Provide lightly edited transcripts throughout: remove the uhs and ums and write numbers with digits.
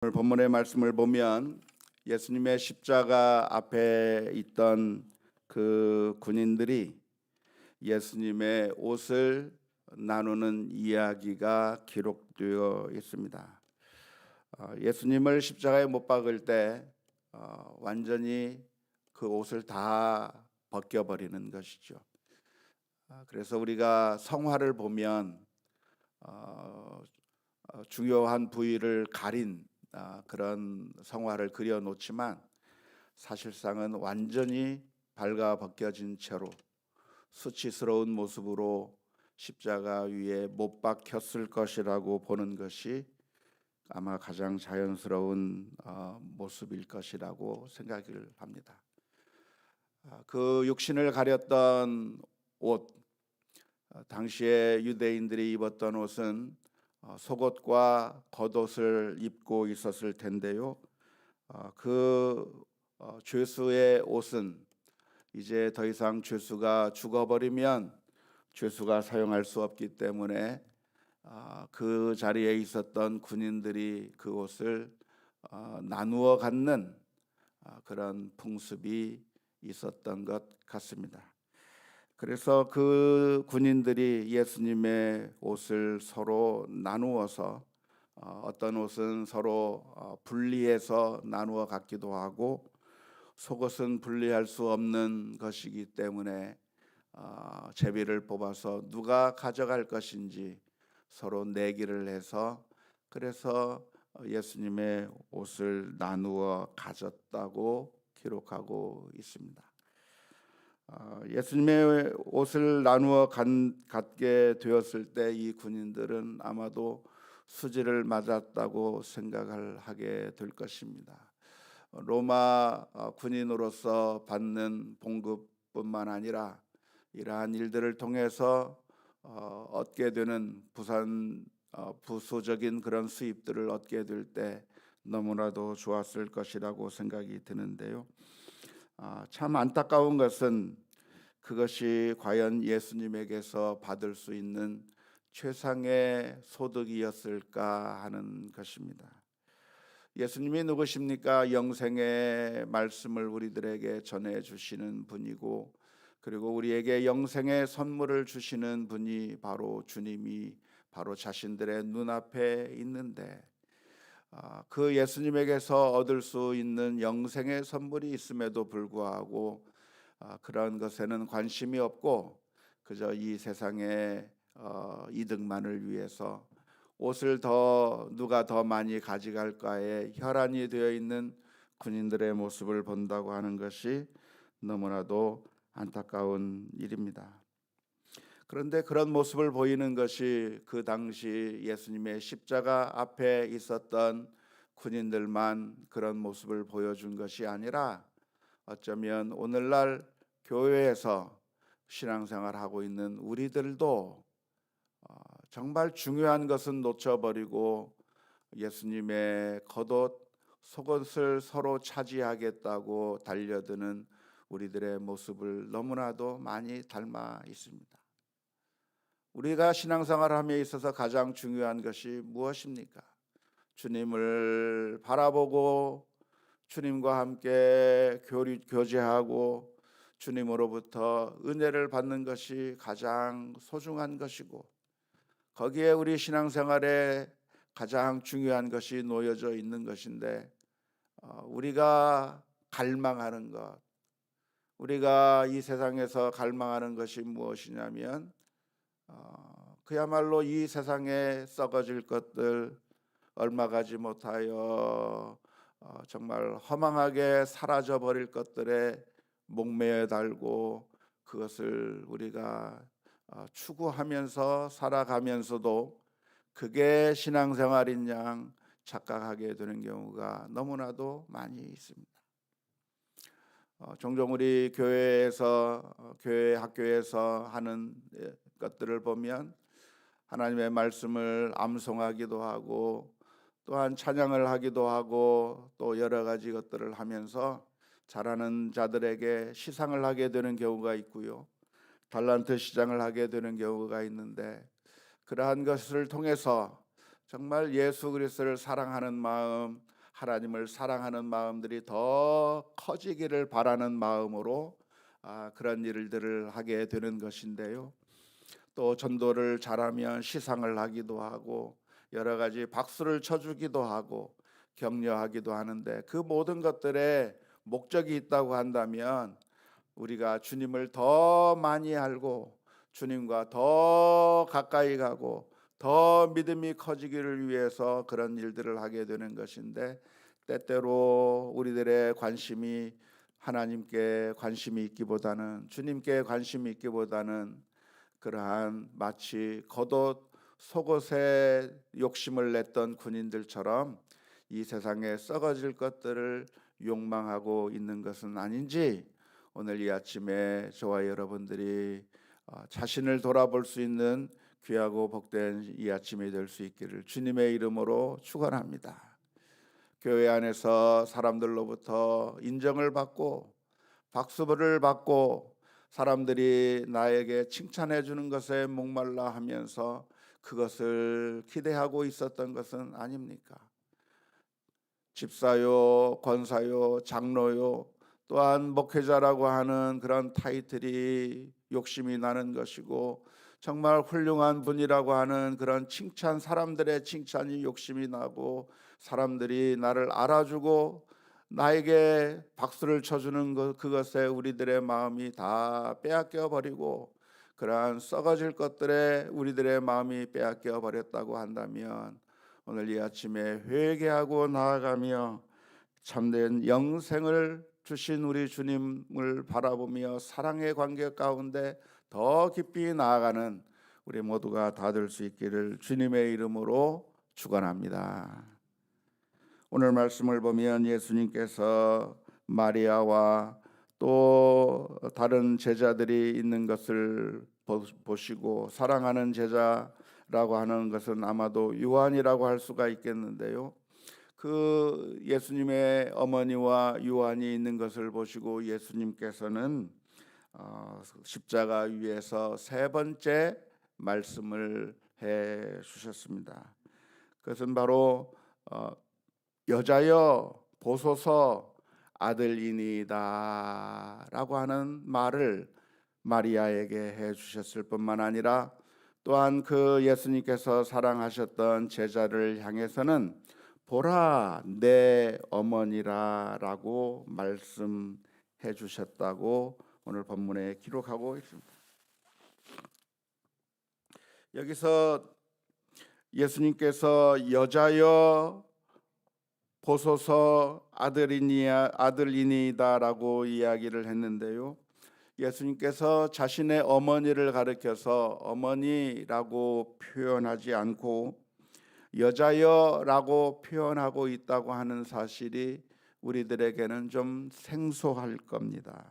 오늘 본문의 말씀을 보면 예수님의 십자가 앞에 있던 그 군인들이 예수님의 옷을 나누는 이야기가 기록되어 있습니다. 예수님을 십자가에 못 박을 때 완전히 그 옷을 다 벗겨버리는 것이죠. 그래서 우리가 성화를 보면 중요한 부위를 가린 그런 성화를 그려놓지만 사실상은 완전히 발가벗겨진 채로 수치스러운 모습으로 십자가 위에 못 박혔을 것이라고 보는 것이 아마 가장 자연스러운 모습일 것이라고 생각을 합니다. 그 육신을 가렸던 옷, 당시에 유대인들이 입었던 옷은 속옷과 겉옷을 입고 있었을 텐데요. 그 죄수의 옷은 이제 더 이상 죄수가 죽어버리면 죄수가 사용할 수 없기 때문에 그 자리에 있었던 군인들이 그 옷을 나누어 갖는 그런 풍습이 있었던 것 같습니다. 그래서 그 군인들이 예수님의 옷을 서로 나누어서 어떤 옷은 서로 분리해서 나누어 갖기도 하고 속옷은 분리할 수 없는 것이기 때문에 제비를 뽑아서 누가 가져갈 것인지 서로 내기를 해서 그래서 예수님의 옷을 나누어 가졌다고 기록하고 있습니다. 예수님의 옷을 나누어 갖게 되었을 때 이 군인들은 아마도 수지를 맞았다고 생각을 하게 될 것입니다. 로마 군인으로서 받는 봉급뿐만 아니라 이러한 일들을 통해서 얻게 되는 부수적인 그런 수입들을 얻게 될 때 너무나도 좋았을 것이라고 생각이 드는데요. 참 안타까운 것은 그것이 과연 예수님에게서 받을 수 있는 최상의 소득이었을까 하는 것입니다. 예수님이 누구십니까? 영생의 말씀을 우리들에게 전해주시는 분이고 그리고 우리에게 영생의 선물을 주시는 분이 바로 주님이 바로 자신들의 눈앞에 있는데 그 예수님에게서 얻을 수 있는 영생의 선물이 있음에도 불구하고 그런 것에는 관심이 없고 그저 이 세상의 이득만을 위해서 옷을 누가 더 많이 가져갈까에 혈안이 되어 있는 군인들의 모습을 본다고 하는 것이 너무나도 안타까운 일입니다. 그런데 그런 모습을 보이는 것이 그 당시 예수님의 십자가 앞에 있었던 군인들만 그런 모습을 보여준 것이 아니라 어쩌면 오늘날 교회에서 신앙생활하고 있는 우리들도 정말 중요한 것은 놓쳐버리고 예수님의 겉옷, 속옷을 서로 차지하겠다고 달려드는 우리들의 모습을 너무나도 많이 닮아 있습니다. 우리가 신앙생활함에 있어서 가장 중요한 것이 무엇입니까? 주님을 바라보고 주님과 함께 교제하고 주님으로부터 은혜를 받는 것이 가장 소중한 것이고 거기에 우리 신앙생활에 가장 중요한 것이 놓여져 있는 것인데 우리가 갈망하는 것, 우리가 이 세상에서 갈망하는 것이 무엇이냐면 그야말로 이 세상에 썩어질 것들, 얼마 가지 못하여 정말 허망하게 사라져 버릴 것들에 목매어 달고 그것을 우리가 추구하면서 살아가면서도 그게 신앙생활인 양 착각하게 되는 경우가 너무나도 많이 있습니다. 종종 우리 교회에서 교회 학교에서 하는 것들을 보면 하나님의 말씀을 암송하기도 하고 또한 찬양을 하기도 하고 또 여러 가지 것들을 하면서 잘하는 자들에게 시상을 하게 되는 경우가 있고요. 달란트 시장을 하게 되는 경우가 있는데 그러한 것을 통해서 정말 예수 그리스도를 사랑하는 마음, 하나님을 사랑하는 마음들이 더 커지기를 바라는 마음으로 그런 일들을 하게 되는 것인데요. 또 전도를 잘하면 시상을 하기도 하고 여러 가지 박수를 쳐주기도 하고 격려하기도 하는데, 그 모든 것들에 목적이 있다고 한다면 우리가 주님을 더 많이 알고 주님과 더 가까이 가고 더 믿음이 커지기를 위해서 그런 일들을 하게 되는 것인데, 때때로 우리들의 관심이 하나님께 관심이 있기보다는, 주님께 관심이 있기보다는 그러한 마치 겉옷 속옷에 욕심을 냈던 군인들처럼 이 세상에 썩어질 것들을 욕망하고 있는 것은 아닌지, 오늘 이 아침에 저와 여러분들이 자신을 돌아볼 수 있는 귀하고 복된 이 아침이 될 수 있기를 주님의 이름으로 축원합니다. 교회 안에서 사람들로부터 인정을 받고 박수를 받고 사람들이 나에게 칭찬해 주는 것에 목말라 하면서 그것을 기대하고 있었던 것은 아닙니까? 집사요, 권사요, 장로요, 또한 목회자라고 하는 그런 타이틀이 욕심이 나는 것이고, 정말 훌륭한 분이라고 하는 그런 칭찬, 사람들의 칭찬이 욕심이 나고 사람들이 나를 알아주고 나에게 박수를 쳐주는 것, 그것에 우리들의 마음이 다 빼앗겨 버리고 그러한 썩어질 것들에 우리들의 마음이 빼앗겨 버렸다고 한다면, 오늘 이 아침에 회개하고 나아가며 참된 영생을 주신 우리 주님을 바라보며 사랑의 관계 가운데 더 깊이 나아가는 우리 모두가 다 될 수 있기를 주님의 이름으로 축원합니다. 오늘 말씀을 보면 예수님께서 마리아와 또 다른 제자들이 있는 것을 보시고, 사랑하는 제자라고 하는 것은 아마도 요한이라고 할 수가 있겠는데요, 그 예수님의 어머니와 요한이 있는 것을 보시고 예수님께서는 십자가 위에서 세 번째 말씀을 해 주셨습니다. 그것은 바로 여자여 보소서 아들이니이다 라고 하는 말을 마리아에게 해 주셨을 뿐만 아니라, 또한 그 예수님께서 사랑하셨던 제자를 향해서는 보라 내 어머니라 라고 말씀해 주셨다고 오늘 본문에 기록하고 있습니다. 여기서 예수님께서 여자여 보소서 아들이니이다라고 이야기를 했는데요, 예수님께서 자신의 어머니를 가리켜서 어머니라고 표현하지 않고 여자여라고 표현하고 있다고 하는 사실이 우리들에게는 좀 생소할 겁니다.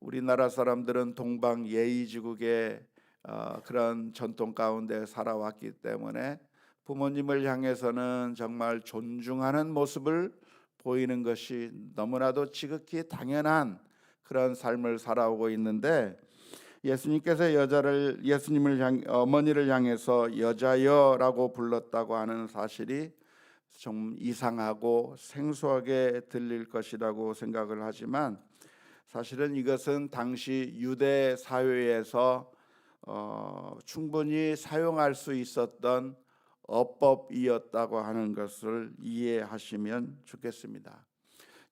우리나라 사람들은 동방 예의지국의 그런 전통 가운데 살아왔기 때문에 부모님을 향해서는 정말 존중하는 모습을 보이는 것이 너무나도 지극히 당연한 그런 삶을 살아오고 있는데, 예수님께서 어머니를 향해서 여자여라고 불렀다고 하는 사실이 좀 이상하고 생소하게 들릴 것이라고 생각을 하지만, 사실은 이것은 당시 유대 사회에서 충분히 사용할 수 있었던 어법이었다고 하는 것을 이해하시면 좋겠습니다.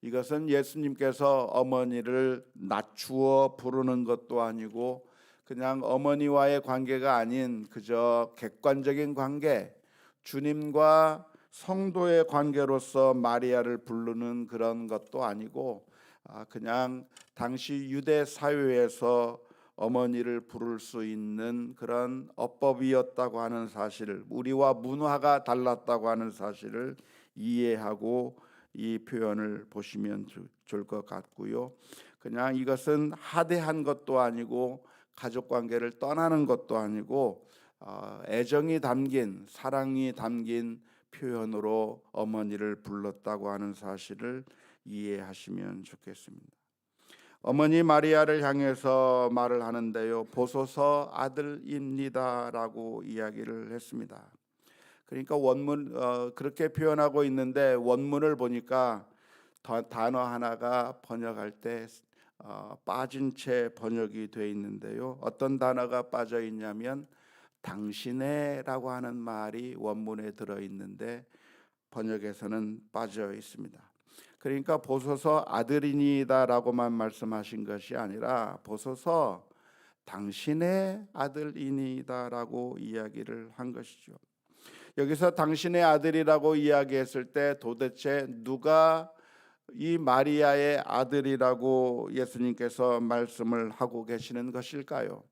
이것은 예수님께서 어머니를 낮추어 부르는 것도 아니고 그냥 어머니와의 관계가 아닌 그저 객관적인 관계, 주님과 성도의 관계로서 마리아를 부르는 그런 것도 아니고, 그냥 당시 유대 사회에서 어머니를 부를 수 있는 그런 어법이었다고 하는 사실을, 우리와 문화가 달랐다고 하는 사실을 이해하고 이 표현을 보시면 좋을 것 같고요. 그냥 이것은 하대한 것도 아니고 가족관계를 떠나는 것도 아니고 애정이 담긴, 사랑이 담긴 표현으로 어머니를 불렀다고 하는 사실을 이해하시면 좋겠습니다. 어머니 마리아를 향해서 말을 하는데요, 보소서 아들입니다라고 이야기를 했습니다. 그러니까 원문 그렇게 표현하고 있는데 원문을 보니까 단어 하나가 번역할 때 빠진 채 번역이 되어 있는데요. 어떤 단어가 빠져 있냐면 당신의라고 하는 말이 원문에 들어 있는데 번역에서는 빠져 있습니다. 그러니까 보소서 아들이니다라고만 말씀하신 것이 아니라 보소서 당신의 아들이니다라고 이야기를 한 것이죠. 여기서 당신의 아들이라고 이야기했을 때 도대체 누가 이 마리아의 아들이라고 예수님께서 말씀을 하고 계시는 것일까요?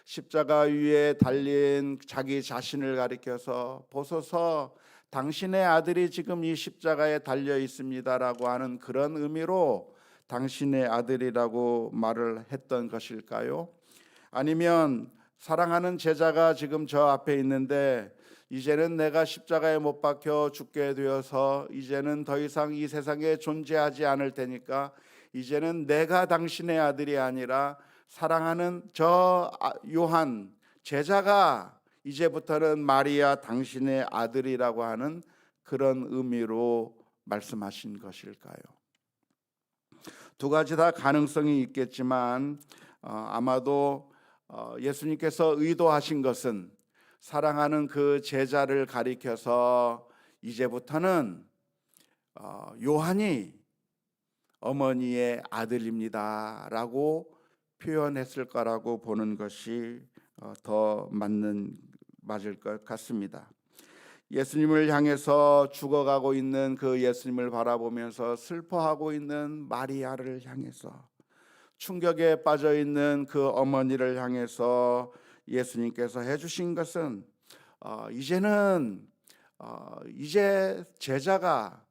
십자가 위에 달린 자기 자신을 가리켜서 보소서 당신의 아들이 지금 이 십자가에 달려 있습니다라고 하는 그런 의미로 당신의 아들이라고 말을 했던 것일까요? 아니면 사랑하는 제자가 지금 저 앞에 있는데 이제는 내가 십자가에 못 박혀 죽게 되어서 이제는 더 이상 이 세상에 존재하지 않을 테니까 이제는 내가 당신의 아들이 아니라 사랑하는 저 요한 제자가 이제부터는 마리아 당신의 아들이라고 하는 그런 의미로 말씀하신 것일까요? 두 가지 다 가능성이 있겠지만 아마도 예수님께서 의도하신 것은 사랑하는 그 제자를 가리켜서 이제부터는 요한이 어머니의 아들입니다라고 표현했을 거라고 보는 것이 더 맞을 것 같습니다. 예수님을 향해서 죽어가고 있는 그 예수님을 바라보면서 슬퍼하고 있는 마리아를 향해서 충격에 빠져 있는 그 어머니를 향해서 예수님께서 해주신 것은 이제 제자가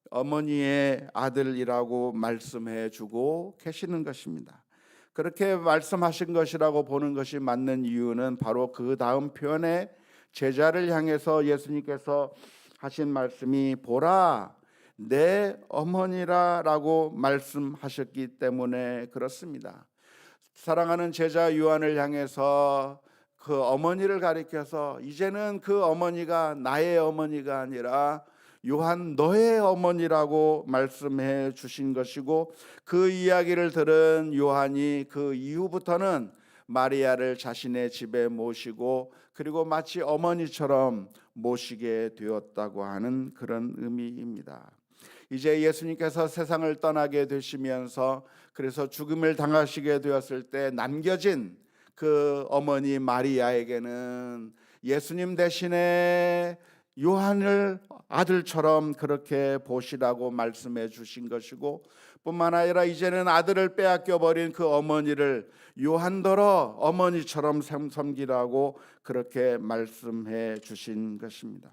어머니의 아들이라고 말씀해주고 계시는 것입니다. 그렇게 말씀하신 것이라고 보는 것이 맞는 이유는 바로 그 다음 표현에 제자를 향해서 예수님께서 하신 말씀이 보라 내 어머니라라고 말씀하셨기 때문에 그렇습니다. 사랑하는 제자 요한을 향해서 그 어머니를 가리켜서 이제는 그 어머니가 나의 어머니가 아니라 요한 너의 어머니라고 말씀해 주신 것이고 그 이야기를 들은 요한이 그 이후부터는 마리아를 자신의 집에 모시고 그리고 마치 어머니처럼 모시게 되었다고 하는 그런 의미입니다. 이제 예수님께서 세상을 떠나게 되시면서 그래서 죽음을 당하시게 되었을 때 남겨진 그 어머니 마리아에게는 예수님 대신에 요한을 아들처럼 그렇게 보시라고 말씀해 주신 것이고 뿐만 아니라 이제는 아들을 빼앗겨 버린 그 어머니를 요한더러 어머니처럼 섬기라고 그렇게 말씀해 주신 것입니다.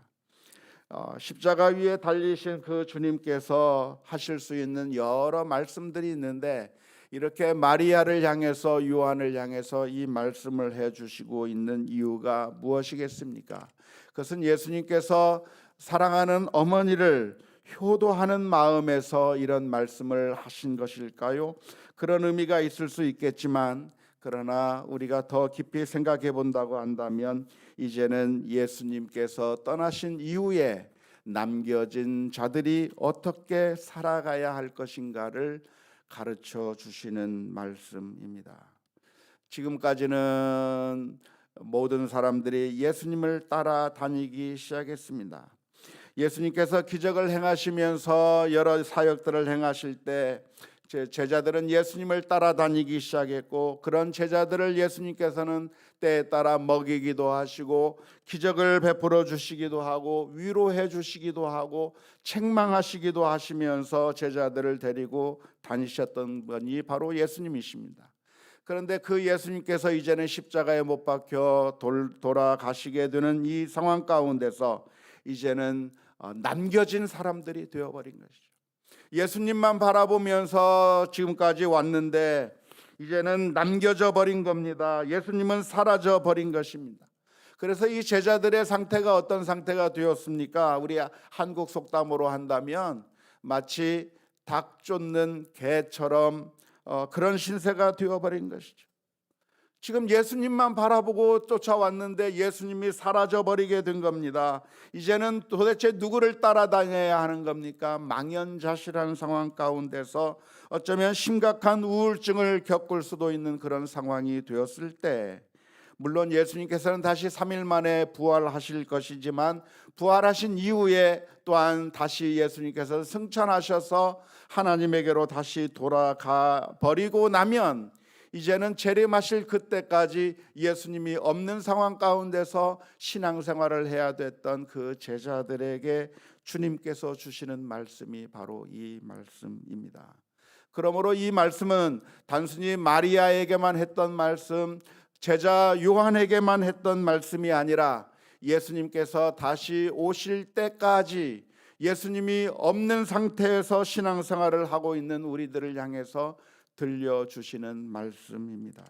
십자가 위에 달리신 그 주님께서 하실 수 있는 여러 말씀들이 있는데 이렇게 마리아를 향해서 요한을 향해서 이 말씀을 해주시고 있는 이유가 무엇이겠습니까? 그것은 예수님께서 사랑하는 어머니를 효도하는 마음에서 이런 말씀을 하신 것일까요? 그런 의미가 있을 수 있겠지만 그러나 우리가 더 깊이 생각해 본다고 한다면 이제는 예수님께서 떠나신 이후에 남겨진 자들이 어떻게 살아가야 할 것인가를 가르쳐 주시는 말씀입니다. 지금까지는 모든 사람들이 예수님을 따라다니기 시작했습니다. 예수님께서 기적을 행하시면서 여러 사역들을 행하실 때 제자들은 예수님을 따라다니기 시작했고 그런 제자들을 예수님께서는 때에 따라 먹이기도 하시고 기적을 베풀어 주시기도 하고 위로해 주시기도 하고 책망하시기도 하시면서 제자들을 데리고 다니셨던 분이 바로 예수님이십니다. 그런데 그 예수님께서 이제는 십자가에 못 박혀 돌아가시게 되는 이 상황 가운데서 이제는 남겨진 사람들이 되어버린 것이죠. 예수님만 바라보면서 지금까지 왔는데 이제는 남겨져 버린 겁니다. 예수님은 사라져 버린 것입니다. 그래서 이 제자들의 상태가 어떤 상태가 되었습니까? 우리 한국 속담으로 한다면 마치 닭 쫓는 개처럼 그런 신세가 되어버린 것이죠. 지금 예수님만 바라보고 쫓아왔는데 예수님이 사라져 버리게 된 겁니다. 이제는 도대체 누구를 따라다녀야 하는 겁니까? 망연자실한 상황 가운데서 어쩌면 심각한 우울증을 겪을 수도 있는 그런 상황이 되었을 때, 물론 예수님께서는 다시 3일 만에 부활하실 것이지만 부활하신 이후에 또한 다시 예수님께서 승천하셔서 하나님에게로 다시 돌아가 버리고 나면 이제는 재림하실 그때까지 예수님이 없는 상황 가운데서 신앙생활을 해야 됐던 그 제자들에게 주님께서 주시는 말씀이 바로 이 말씀입니다. 그러므로 이 말씀은 단순히 마리아에게만 했던 말씀, 제자 요한에게만 했던 말씀이 아니라 예수님께서 다시 오실 때까지 예수님이 없는 상태에서 신앙생활을 하고 있는 우리들을 향해서 들려주시는 말씀입니다.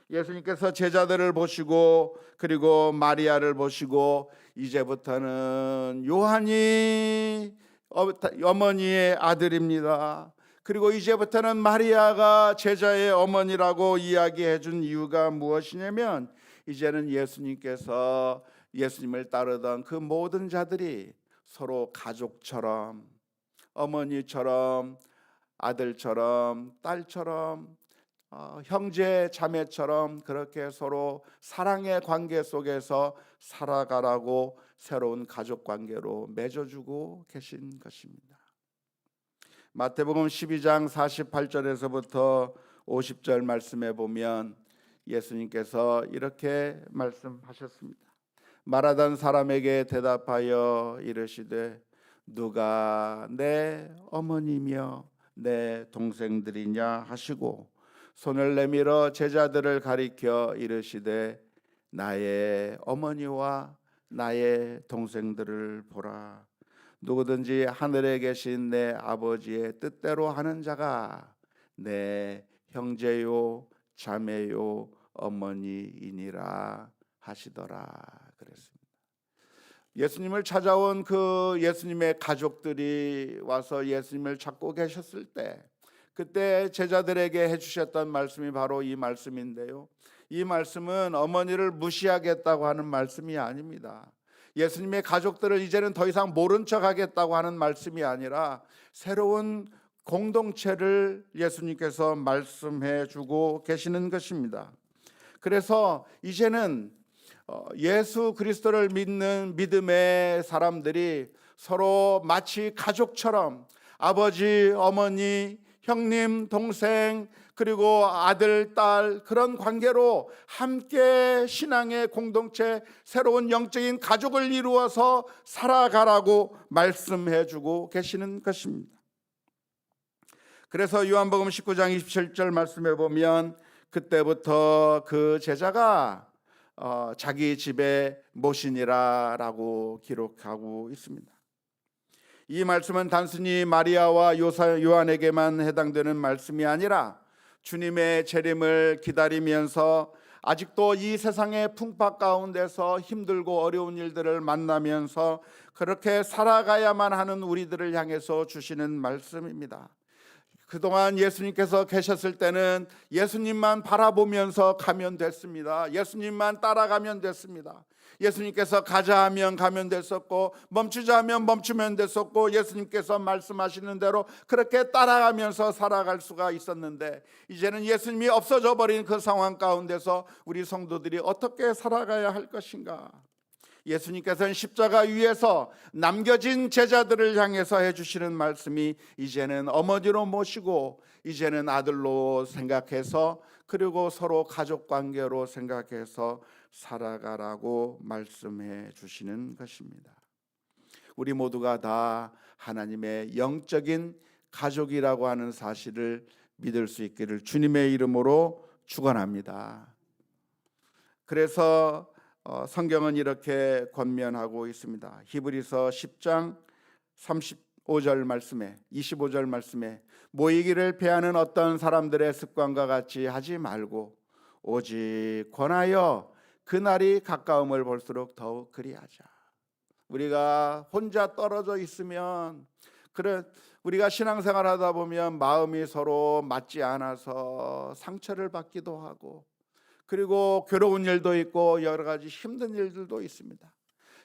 예수님께서 제자들을 보시고 그리고 마리아를 보시고 이제부터는 요한이 어머니의 아들입니다. 그리고 이제부터는 마리아가 제자의 어머니라고 이야기해 준 이유가 무엇이냐면, 이제는 예수님께서 예수님을 따르던 그 모든 자들이 서로 가족처럼, 어머니처럼, 아들처럼, 딸처럼, 형제 자매처럼 그렇게 서로 사랑의 관계 속에서 살아가라고 새로운 가족 관계로 맺어주고 계신 것입니다. 마태복음 12장 48절에서부터 50절 말씀에 보면 예수님께서 이렇게 말씀하셨습니다. 말하던 사람에게 대답하여 이르시되 누가 내 어머니며 내 동생들이냐 하시고 손을 내밀어 제자들을 가리켜 이르시되 나의 어머니와 나의 동생들을 보라. 누구든지 하늘에 계신 내 아버지의 뜻대로 하는 자가 내 형제요 자매요 어머니이니라 하시더라 그랬습니다. 예수님을 찾아온 그 예수님의 가족들이 와서 예수님을 찾고 계셨을 때 그때 제자들에게 해주셨던 말씀이 바로 이 말씀인데요, 이 말씀은 어머니를 무시하겠다고 하는 말씀이 아닙니다. 예수님의 가족들을 이제는 더 이상 모른 척 하겠다고 하는 말씀이 아니라 새로운 공동체를 예수님께서 말씀해 주고 계시는 것입니다. 그래서 이제는 예수 그리스도를 믿는 믿음의 사람들이 서로 마치 가족처럼 아버지, 어머니, 형님, 동생, 그리고 아들, 딸, 그런 관계로 함께 신앙의 공동체, 새로운 영적인 가족을 이루어서 살아가라고 말씀해 주고 계시는 것입니다. 그래서 요한복음 19장 27절 말씀에 보면 그때부터 그 제자가 자기 집에 모시니라 라고 기록하고 있습니다. 이 말씀은 단순히 마리아와 요한에게만 해당되는 말씀이 아니라 주님의 재림을 기다리면서 아직도 이 세상의 풍파 가운데서 힘들고 어려운 일들을 만나면서 그렇게 살아가야만 하는 우리들을 향해서 주시는 말씀입니다. 그동안 예수님께서 계셨을 때는 예수님만 바라보면서 가면 됐습니다. 예수님만 따라가면 됐습니다. 예수님께서 가자 하면 가면 됐었고 멈추자 하면 멈추면 됐었고 예수님께서 말씀하시는 대로 그렇게 따라가면서 살아갈 수가 있었는데, 이제는 예수님이 없어져 버린 그 상황 가운데서 우리 성도들이 어떻게 살아가야 할 것인가? 예수님께서는 십자가 위에서 남겨진 제자들을 향해서 해주시는 말씀이 이제는 어머니로 모시고 이제는 아들로 생각해서 그리고 서로 가족관계로 생각해서 살아가라고 말씀해 주시는 것입니다. 우리 모두가 다 하나님의 영적인 가족이라고 하는 사실을 믿을 수 있기를 주님의 이름으로 축원합니다. 그래서 성경은 이렇게 권면하고 있습니다. 히브리서 10장 35절 말씀에 25절 말씀에 모이기를 패하는 어떤 사람들의 습관과 같이 하지 말고 오직 권하여 그날이 가까움을 볼수록 더욱 그리하자. 우리가 혼자 떨어져 있으면 우리가 신앙생활 하다 보면 마음이 서로 맞지 않아서 상처를 받기도 하고 그리고 괴로운 일도 있고 여러 가지 힘든 일들도 있습니다.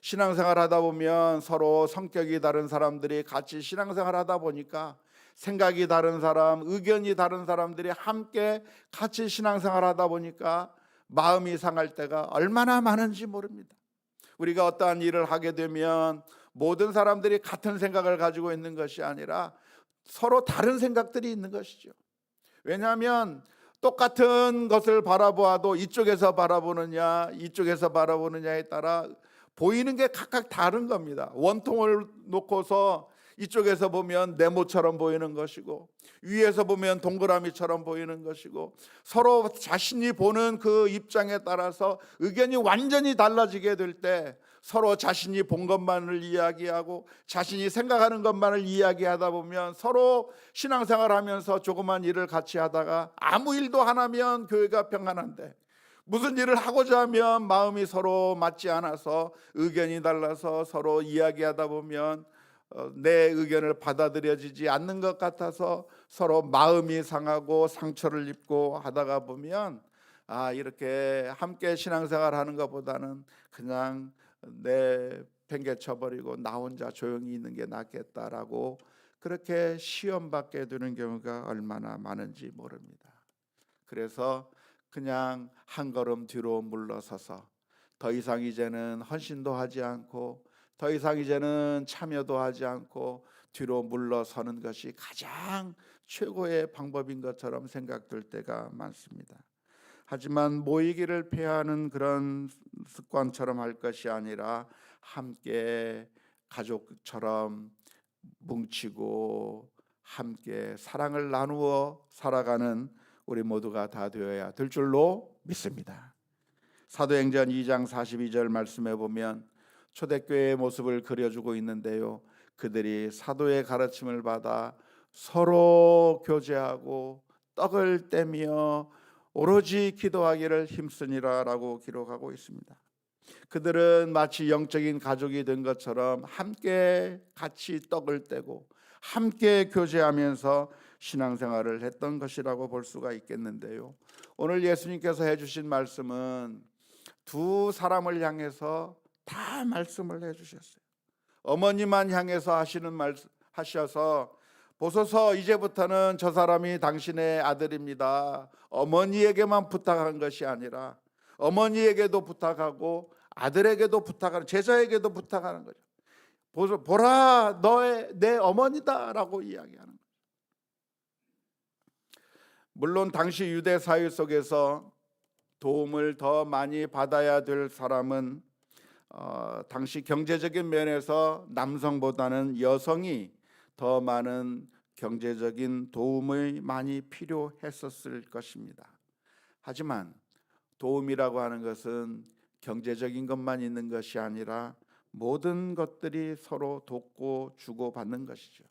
신앙생활 하다 보면 서로 성격이 다른 사람들이 같이 신앙생활 하다 보니까 생각이 다른 사람, 의견이 다른 사람들이 함께 같이 신앙생활 하다 보니까 마음이 상할 때가 얼마나 많은지 모릅니다. 우리가 어떠한 일을 하게 되면 모든 사람들이 같은 생각을 가지고 있는 것이 아니라 서로 다른 생각들이 있는 것이죠. 왜냐하면 똑같은 것을 바라보아도 이쪽에서 바라보느냐 이쪽에서 바라보느냐에 따라 보이는 게 각각 다른 겁니다. 원통을 놓고서 이쪽에서 보면 네모처럼 보이는 것이고 위에서 보면 동그라미처럼 보이는 것이고 서로 자신이 보는 그 입장에 따라서 의견이 완전히 달라지게 될 때 서로 자신이 본 것만을 이야기하고 자신이 생각하는 것만을 이야기하다 보면 서로 신앙생활하면서 조그만 일을 같이 하다가 아무 일도 안 하면 교회가 평안한데 무슨 일을 하고자 하면 마음이 서로 맞지 않아서 의견이 달라서 서로 이야기하다 보면 내 의견을 받아들여지지 않는 것 같아서 서로 마음이 상하고 상처를 입고 하다가 보면 이렇게 함께 신앙생활 하는 것보다는 그냥 내 팽개쳐버리고 나 혼자 조용히 있는 게 낫겠다라고 그렇게 시험받게 되는 경우가 얼마나 많은지 모릅니다. 그래서 그냥 한 걸음 뒤로 물러서서 더 이상 이제는 헌신도 하지 않고 더 이상 이제는 참여도 하지 않고 뒤로 물러서는 것이 가장 최고의 방법인 것처럼 생각될 때가 많습니다. 하지만 모이기를 폐하는 그런 습관처럼 할 것이 아니라 함께 가족처럼 뭉치고 함께 사랑을 나누어 살아가는 우리 모두가 다 되어야 될 줄로 믿습니다. 사도행전 2장 42절 말씀에 보면 초대교회의 모습을 그려주고 있는데요, 그들이 사도의 가르침을 받아 서로 교제하고 떡을 떼며 오로지 기도하기를 힘쓰니라 라고 기록하고 있습니다. 그들은 마치 영적인 가족이 된 것처럼 함께 같이 떡을 떼고 함께 교제하면서 신앙생활을 했던 것이라고 볼 수가 있겠는데요, 오늘 예수님께서 해주신 말씀은 두 사람을 향해서 다 말씀을 해주셨어요. 어머니만 향해서 하셔서 보소서 이제부터는 저 사람이 당신의 아들입니다. 어머니에게만 부탁한 것이 아니라 어머니에게도 부탁하고 아들에게도 부탁하는, 제자에게도 부탁하는 거죠. 보라 내 어머니다라고 이야기하는 거죠. 물론 당시 유대 사회 속에서 도움을 더 많이 받아야 될 사람은 당시 경제적인 면에서 남성보다는 여성이 더 많은 경제적인 도움이 많이 필요했었을 것입니다. 하지만 도움이라고 하는 것은 경제적인 것만 있는 것이 아니라 모든 것들이 서로 돕고 주고받는 것이죠.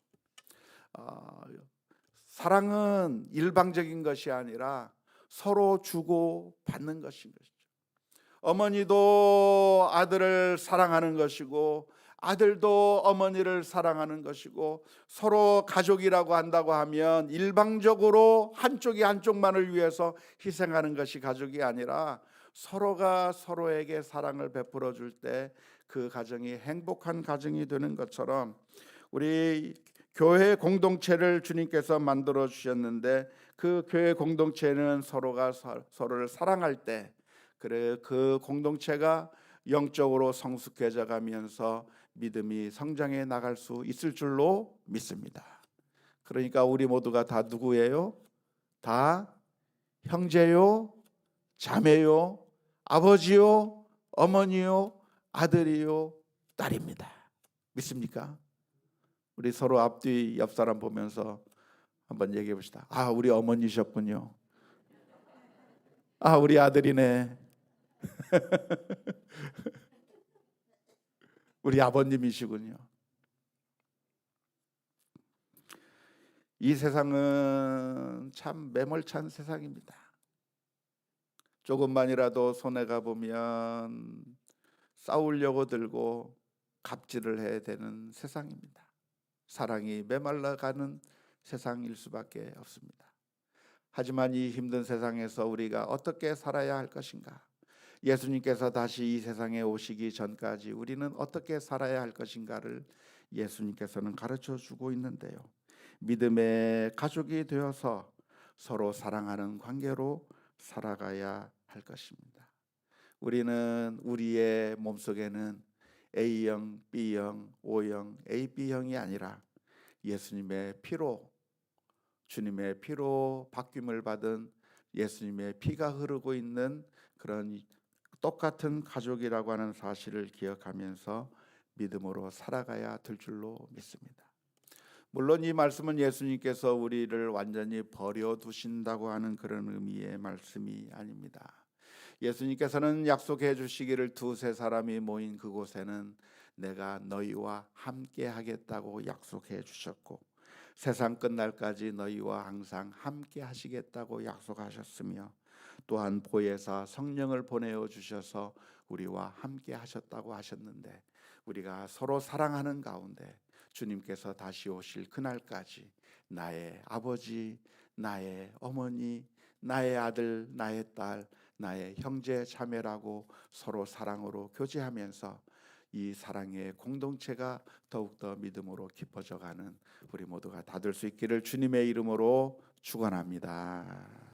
사랑은 일방적인 것이 아니라 서로 주고받는 것인 것이죠. 어머니도 아들을 사랑하는 것이고 아들도 어머니를 사랑하는 것이고, 서로 가족이라고 한다고 하면 일방적으로 한쪽이 한쪽만을 위해서 희생하는 것이 가족이 아니라 서로가 서로에게 사랑을 베풀어 줄 때 그 가정이 행복한 가정이 되는 것처럼 우리 교회 공동체를 주님께서 만들어 주셨는데 그 교회 공동체는 서로가 서로를 사랑할 때 그 공동체가 영적으로 성숙해져 가면서 믿음이 성장해 나갈 수 있을 줄로 믿습니다. 그러니까 우리 모두가 다 누구예요? 다 형제요, 자매요, 아버지요, 어머니요, 아들이요, 딸입니다. 믿습니까? 우리 서로 앞뒤 옆 사람 보면서 한번 얘기해 봅시다. 우리 어머니셨군요. 우리 아들이네. 우리 아버님이시군요. 이 세상은 참 매몰찬 세상입니다. 조금만이라도 손해가 보면 싸우려고 들고 갑질을 해야 되는 세상입니다. 사랑이 메말라가는 세상일 수밖에 없습니다. 하지만 이 힘든 세상에서 우리가 어떻게 살아야 할 것인가? 예수님께서 다시 이 세상에 오시기 전까지 우리는 어떻게 살아야 할 것인가를 예수님께서는 가르쳐 주고 있는데요. 믿음의 가족이 되어서 서로 사랑하는 관계로 살아가야 할 것입니다. 우리는 우리의 몸속에는 A형, B형, O형, AB형이 아니라 예수님의 피로, 주님의 피로 바뀜을 받은 예수님의 피가 흐르고 있는 그런 똑같은 가족이라고 하는 사실을 기억하면서 믿음으로 살아가야 될 줄로 믿습니다. 물론 이 말씀은 예수님께서 우리를 완전히 버려두신다고 하는 그런 의미의 말씀이 아닙니다. 예수님께서는 약속해 주시기를 두세 사람이 모인 그곳에는 내가 너희와 함께 하겠다고 약속해 주셨고 세상 끝날까지 너희와 항상 함께 하시겠다고 약속하셨으며 또한 보혜사 성령을 보내어 주셔서 우리와 함께 하셨다고 하셨는데 우리가 서로 사랑하는 가운데 주님께서 다시 오실 그날까지 나의 아버지, 나의 어머니, 나의 아들, 나의 딸, 나의 형제 자매라고 서로 사랑으로 교제하면서 이 사랑의 공동체가 더욱더 믿음으로 깊어져가는 우리 모두가 다 될 수 있기를 주님의 이름으로 축원합니다.